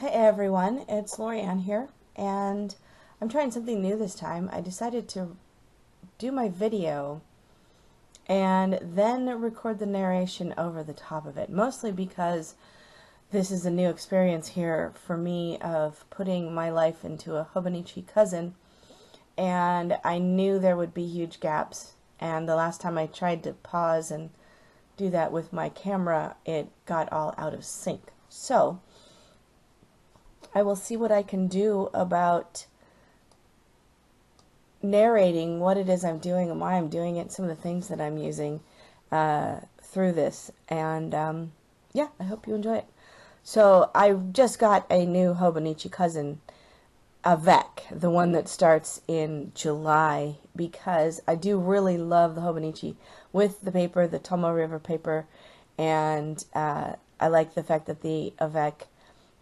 Hey everyone, it's Lorianne here, and I'm trying something new this time. I decided to do my video and then record the narration over the top of it, mostly because this is a new experience here for me of putting my life into a Hobonichi cousin, and I knew there would be huge gaps, and the last time I tried to pause and do that with my camera, it got all out of sync. So I will see what I can do about narrating what it is I'm doing and why I'm doing it, some of the things that I'm using through this. And yeah, I hope you enjoy it. So I just got a new Hobonichi Cousin Avec, the one that starts in July, because I do really love the Hobonichi with the paper, the Tomo River paper, and I like the fact that the Avec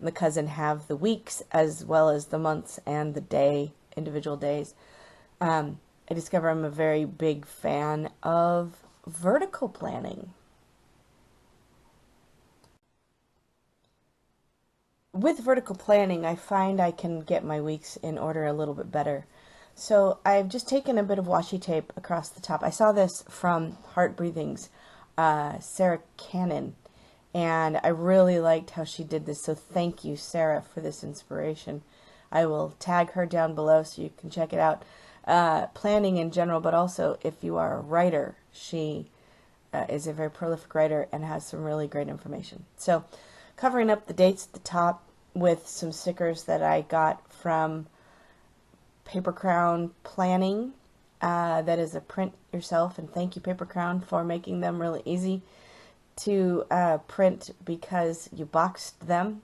and the Cousin have the weeks as well as the months and the day, individual days. I discover I'm a very big fan of vertical planning. With vertical planning, I find I can get my weeks in order a little bit better. So I've just taken a bit of washi tape across the top. I saw this from Heart Breathing's Sarah Cannon, and I really liked how she did this, so thank you, Sarah, for this inspiration. I will tag her down below so you can check it out. Planning in general, but also if you are a writer, she is a very prolific writer and has some really great information. So covering up the dates at the top with some stickers that I got from Paper Crown Planning. That is a print yourself, and thank you, Paper Crown, for making them really easy to print because you boxed them.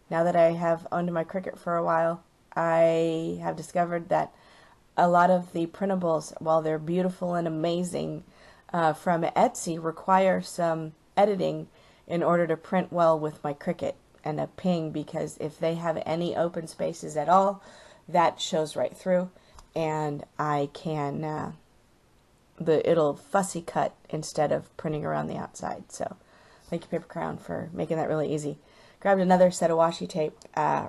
Now that I have owned my Cricut for a while, I have discovered that a lot of the printables, while they're beautiful and amazing from Etsy, require some editing in order to print well with my Cricut and a ping, because if they have any open spaces at all, that shows right through, and I can it'll fussy cut instead of printing around the outside. So thank you, Paper Crown, for making that really easy. Grabbed another set of washi tape.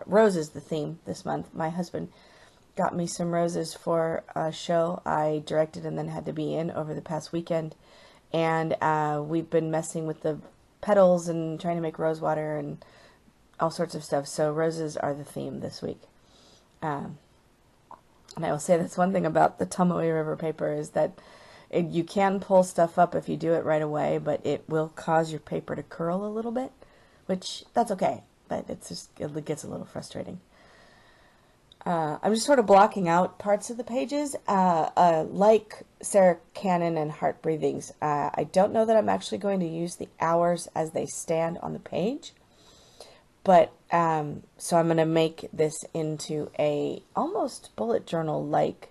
Roses the theme this month. My husband got me some roses for a show I directed and then had to be in over the past weekend, and we've been messing with the petals and trying to make rose water and all sorts of stuff. So roses are the theme this week. And I will say that's one thing about the Tomoe River paper is that you can pull stuff up if you do it right away, but it will cause your paper to curl a little bit, which that's okay, but it gets a little frustrating. I'm just sort of blocking out parts of the pages, like Sarah Cannon and Heart Breathings. I don't know that I'm actually going to use the hours as they stand on the page, but so I'm going to make this into a almost bullet journal like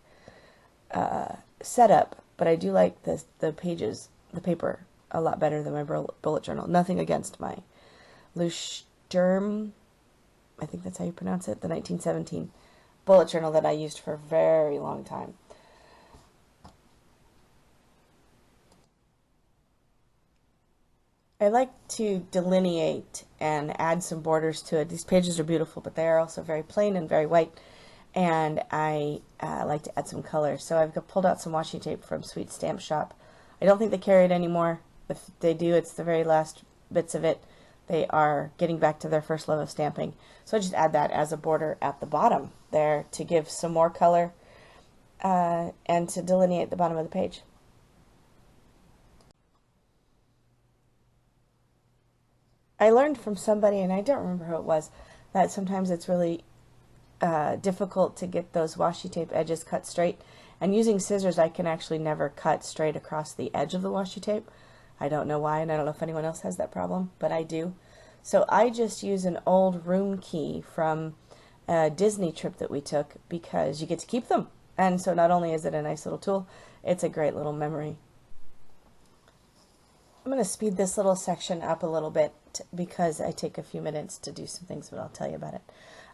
setup. But I do like the pages, the paper, a lot better than my bullet journal. Nothing against my Leuchtturm, I think that's how you pronounce it, the 1917 bullet journal that I used for a very long time. I like to delineate and add some borders to it. These pages are beautiful, but they are also very plain and very white, and I like to add some color. So I've pulled out some washi tape from Sweet Stamp Shop. I don't think they carry it anymore. If they do, it's the very last bits of it. They are getting back to their first love of stamping. So I just add that as a border at the bottom there to give some more color and to delineate the bottom of the page. I learned from somebody, and I don't remember who it was, that sometimes it's really difficult to get those washi tape edges cut straight, and using scissors I can actually never cut straight across the edge of the washi tape. I don't know why, and I don't know if anyone else has that problem, but I do. So I just use an old room key from a Disney trip that we took, because you get to keep them, and so not only is it a nice little tool, it's a great little memory. I'm going to speed this little section up a little bit because I take a few minutes to do some things, but I'll tell you about it.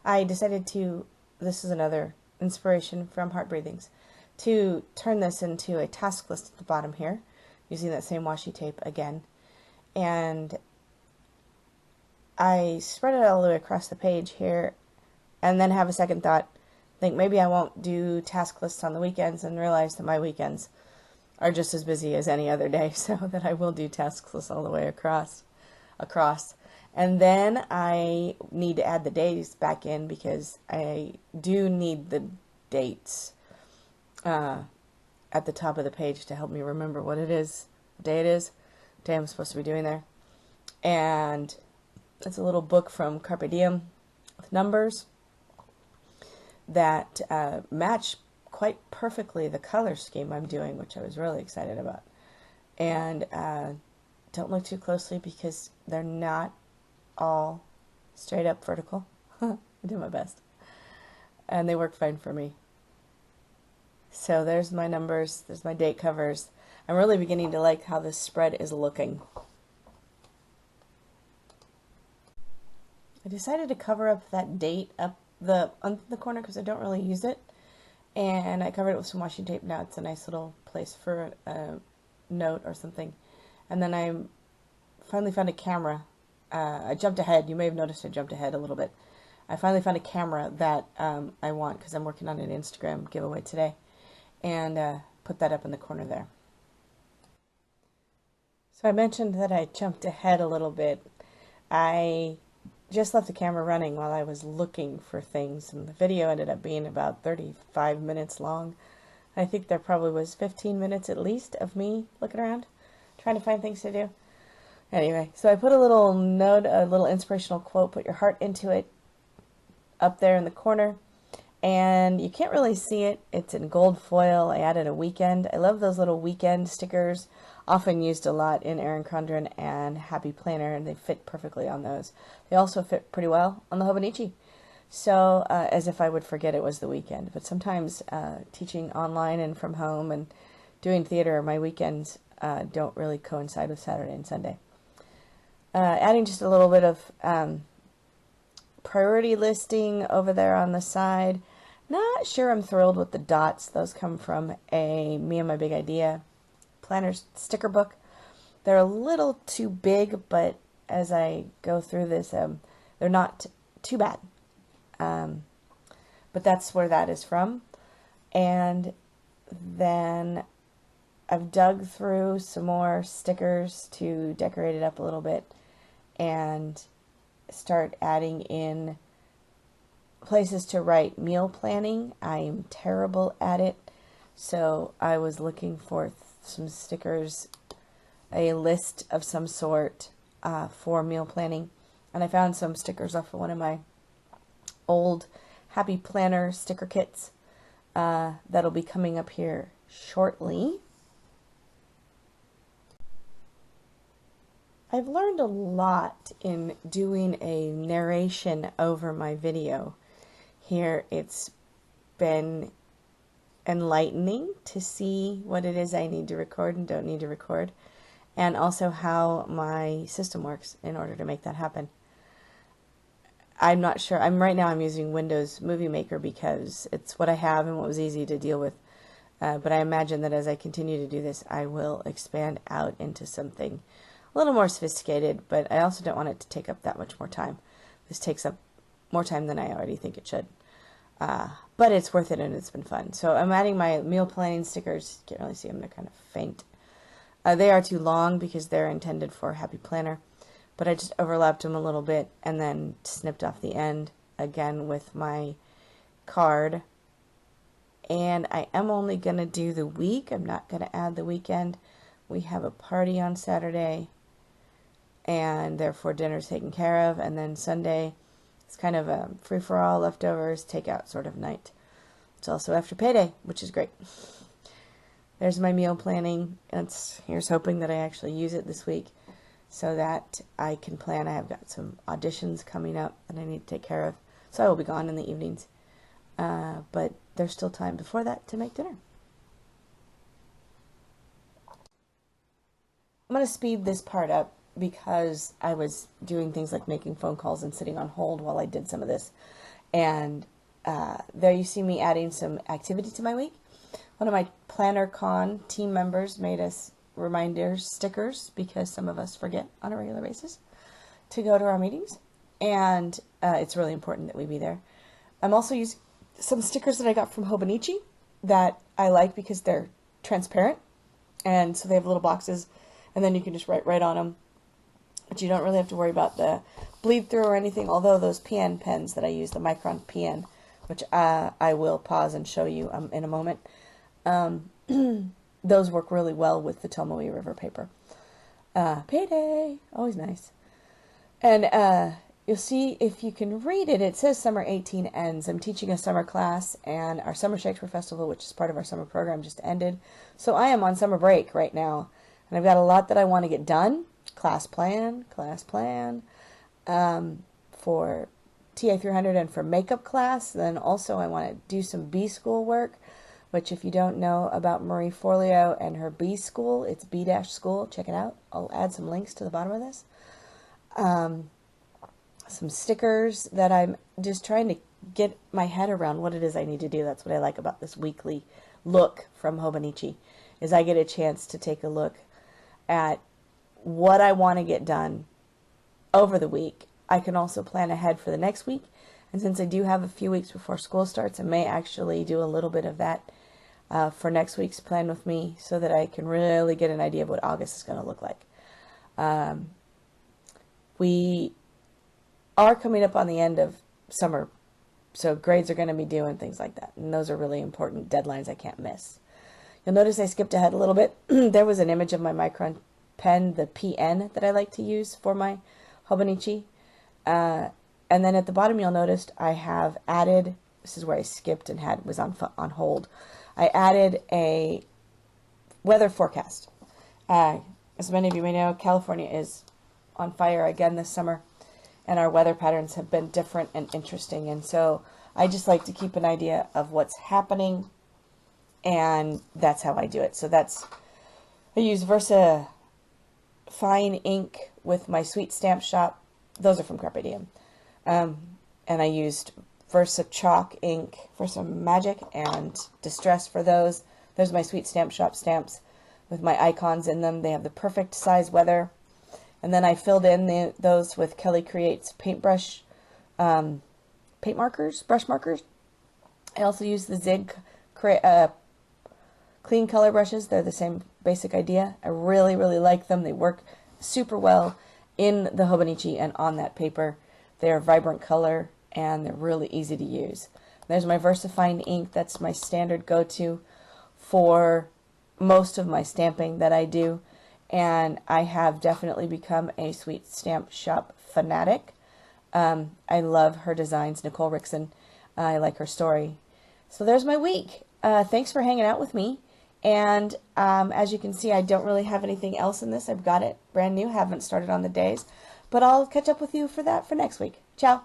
I decided to, this is another inspiration from Heart Breathings, to turn this into a task list at the bottom here, using that same washi tape again. And I spread it all the way across the page here, and then have a second thought, think maybe I won't do task lists on the weekends, and realize that my weekends are just as busy as any other day, so that I will do task lists all the way across. And then I need to add the days back in, because I do need the dates at the top of the page to help me remember what it is, what day it is, what day I'm supposed to be doing there. And it's a little book from Carpe Diem with numbers that match quite perfectly the color scheme I'm doing, which I was really excited about. And don't look too closely, because they're not all straight up vertical. I do my best. And they work fine for me. So there's my numbers, there's my date covers. I'm really beginning to like how this spread is looking. I decided to cover up that date up on the corner, because I don't really use it. And I covered it with some washi tape. Now it's a nice little place for a note or something. And then I finally found a camera. I jumped ahead. You may have noticed I jumped ahead a little bit. I finally found a camera that I want, because I'm working on an Instagram giveaway today. And put that up in the corner there. So I mentioned that I jumped ahead a little bit. I just left the camera running while I was looking for things, and the video ended up being about 35 minutes long. I think there probably was 15 minutes at least of me looking around, trying to find things to do. Anyway, so I put a little note, a little inspirational quote, "Put your heart into it," up there in the corner. And you can't really see it. It's in gold foil. I added a weekend. I love those little weekend stickers, often used a lot in Erin Condren and Happy Planner, and they fit perfectly on those. They also fit pretty well on the Hobonichi. So, as if I would forget it was the weekend. But sometimes teaching online and from home and doing theater, my weekends don't really coincide with Saturday and Sunday. Adding just a little bit of priority listing over there on the side. Not sure I'm thrilled with the dots. Those come from a Me and My Big Idea planner sticker book. They're a little too big, but as I go through this, they're not too bad. But that's where that is from. And then I've dug through some more stickers to decorate it up a little bit and start adding in places to write meal planning. I am terrible at it, so I was looking for some stickers, a list of some sort for meal planning, and I found some stickers off of one of my old Happy Planner sticker kits that'll be coming up here shortly. I've learned a lot in doing a narration over my video. Here it's been enlightening to see what it is I need to record and don't need to record, and also how my system works in order to make that happen. I'm not sure. Right now I'm using Windows Movie Maker because it's what I have and what was easy to deal with. But I imagine that as I continue to do this, I will expand out into something a little more sophisticated, but I also don't want it to take up that much more time. This takes up more time than I already think it should. But it's worth it, and it's been fun. So I'm adding my meal planning stickers. You can't really see them. They're kind of faint. They are too long because they're intended for Happy Planner. But I just overlapped them a little bit and then snipped off the end again with my card. And I am only going to do the week. I'm not going to add the weekend. We have a party on Saturday, and therefore dinner's taken care of. And then Sunday, it's kind of a free-for-all, leftovers, takeout sort of night. It's also after payday, which is great. There's my meal planning. Here's hoping that I actually use it this week so that I can plan. I have got some auditions coming up that I need to take care of, so I will be gone in the evenings. But there's still time before that to make dinner. I'm going to speed this part up because I was doing things like making phone calls and sitting on hold while I did some of this. And there you see me adding some activity to my week. One of my PlannerCon team members made us reminders stickers, because some of us forget on a regular basis to go to our meetings. and it's really important that we be there. I'm also using some stickers that I got from Hobonichi that I like because they're transparent, and so they have little boxes, and then you can just write right on them, but you don't really have to worry about the bleed through or anything, although those PN pens that I use, the Micron PN, which I will pause and show you in a moment, those work really well with the Tomoe River paper. Payday! Always nice. And you'll see if you can read it, it says Summer 18 ends. I'm teaching a summer class, and our Summer Shakespeare Festival, which is part of our summer program, just ended. So I am on summer break right now, and I've got a lot that I want to get done. Class plan, for TA 300 and for makeup class. Then also I want to do some B school work, which if you don't know about Marie Forleo and her B school, it's B-school. Check it out. I'll add some links to the bottom of this. Some stickers that I'm just trying to get my head around what it is I need to do. That's what I like about this weekly look from Hobonichi, is I get a chance to take a look at what I want to get done over the week. I can also plan ahead for the next week, and since I do have a few weeks before school starts, I may actually do a little bit of that for next week's Plan With Me, so that I can really get an idea of what August is going to look like. We are coming up on the end of summer, so grades are going to be due and things like that, and those are really important deadlines I can't miss. You'll notice I skipped ahead a little bit. There was an image of my Micron pen, the PN, that I like to use for my Hobonichi. And then at the bottom you'll notice I have added, this is where I skipped and was on hold, I added a weather forecast. As many of you may know, California is on fire again this summer, and our weather patterns have been different and interesting, and so I just like to keep an idea of what's happening, and that's how I do it. So I use Versa Fine ink with my Sweet Stamp Shop. Those are from Carpe Diem. And I used Versa Chalk ink, Versa Magic, and Distress for those. There's my Sweet Stamp Shop stamps with my icons in them. They have the perfect size weather. And then I filled in those with Kelly Creates paintbrush, paint markers, brush markers. I also use the Zig clean color brushes. They're the same basic idea. I really, really like them. They work super well in the Hobonichi and on that paper. They're vibrant color, and they're really easy to use. There's my VersaFine ink. That's my standard go-to for most of my stamping that I do, and I have definitely become a Sweet Stamp Shop fanatic. I love her designs, Nicole Rickson. I like her story. So there's my week. Thanks for hanging out with me. And as you can see, I don't really have anything else in this. I've got it brand new, haven't started on the days. But I'll catch up with you for that for next week. Ciao.